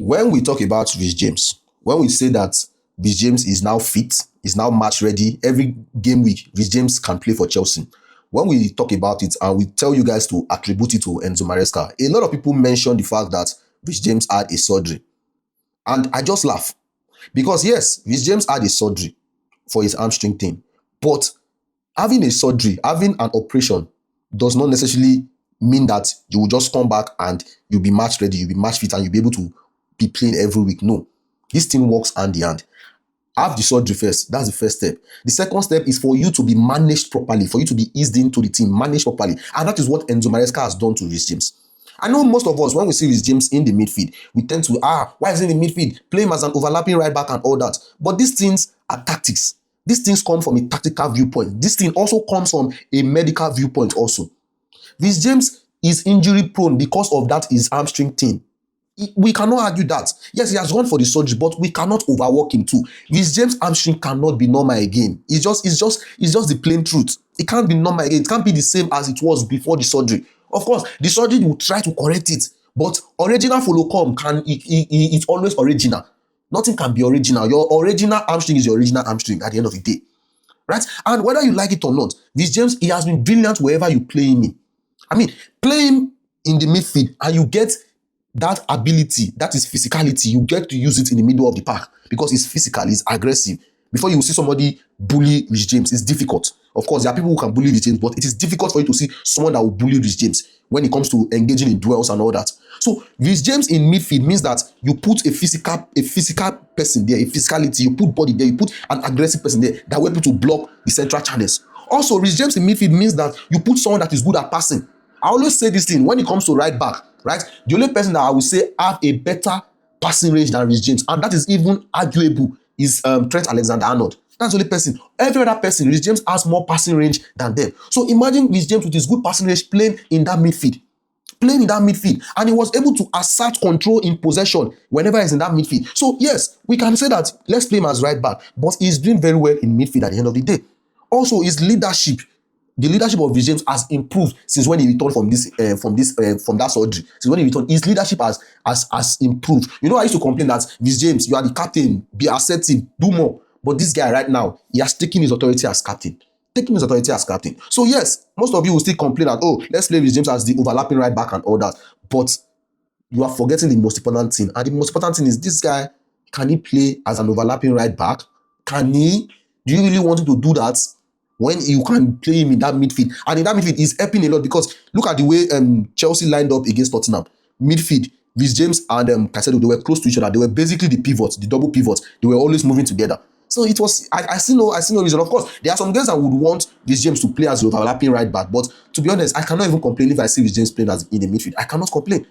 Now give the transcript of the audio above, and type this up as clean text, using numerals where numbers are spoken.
when we talk about Reece James, when we say that Reece James is now fit, is now match ready, every game week, Reece James can play for Chelsea. When we talk about it and we tell you guys to attribute it to Enzo Maresca, a lot of people mention the fact that Reece James had a surgery. And I just laugh. Because yes, Reece James had a surgery for his hamstring thing. But having a surgery, having an operation does not necessarily mean that you will just come back and you'll be match ready, you'll be match fit, and you'll be able to be playing every week. No. This thing works hand in hand. Have the surgery first. That's the first step. The second step is for you to be managed properly, for you to be eased into the team, managed properly. And that is what Enzo Maresca has done to Reece James. I know most of us, when we see Reece James in the midfield, we tend to, why is he in the midfield? Play him as an overlapping right back and all that. But these things are tactics. These things come from a tactical viewpoint. This thing also comes from a medical viewpoint also. Reece James is injury prone because of that his hamstring thing. We cannot argue that. Yes, he has gone for the surgery, but we cannot overwork him too. Reece James' hamstring cannot be normal again. It's just the plain truth. It can't be normal again. It can't be the same as it was before the surgery. Of course, the surgery will try to correct it, but original follow come it's always original. Nothing can be original. Your original hamstring is your original hamstring at the end of the day, right? And whether you like it or not, Reece James, he has been brilliant wherever you play him in. I mean, play him in the midfield and you get that ability, that is physicality, you get to use it in the middle of the park because it's physical, it's aggressive. Before you see somebody bully Reece James, it's difficult. Of course, there are people who can bully Reece James, but it is difficult for you to see someone that will bully Reece James when it comes to engaging in duels and all that. So Reece James in midfield means that you put a physical person there, a physicality, you put body there, you put an aggressive person there that will be able to block the central channels. Also, Reece James in midfield means that you put someone that is good at passing. I always say this thing when it comes to right back, right? The only person that I would say have a better passing range than Reece James, and that is even arguable, is Trent Alexander-Arnold. That's the only person. Every other person, Reece James has more passing range than them. So imagine Reece James with his good passing range playing in that midfield. And he was able to assert control in possession whenever he's in that midfield. So yes, we can say that let's play him as right back, but he's doing very well in midfield at the end of the day. Also, his leadership. The leadership of Reece James has improved since when he returned from that surgery. Since when he returned, his leadership has improved. You know, I used to complain that Reece James, you are the captain, be assertive, do more. But this guy right now, he has taken his authority as captain. So yes, most of you will still complain that, let's play Reece James as the overlapping right back and all that. But you are forgetting the most important thing. And the most important thing is this guy, can he play as an overlapping right back? Can he? Do you really want him to do that? When you can play him in that midfield. And in that midfield, he's helping a lot because look at the way Chelsea lined up against Tottenham. Midfield, Reece James and Caicedo, they were close to each other. They were basically the pivots, the double pivots. They were always moving together. So it was, I see no reason. Of course, there are some guys that would want Reece James to play as the overlapping right back. But to be honest, I cannot even complain if I see Reece James playing as in the midfield. I cannot complain.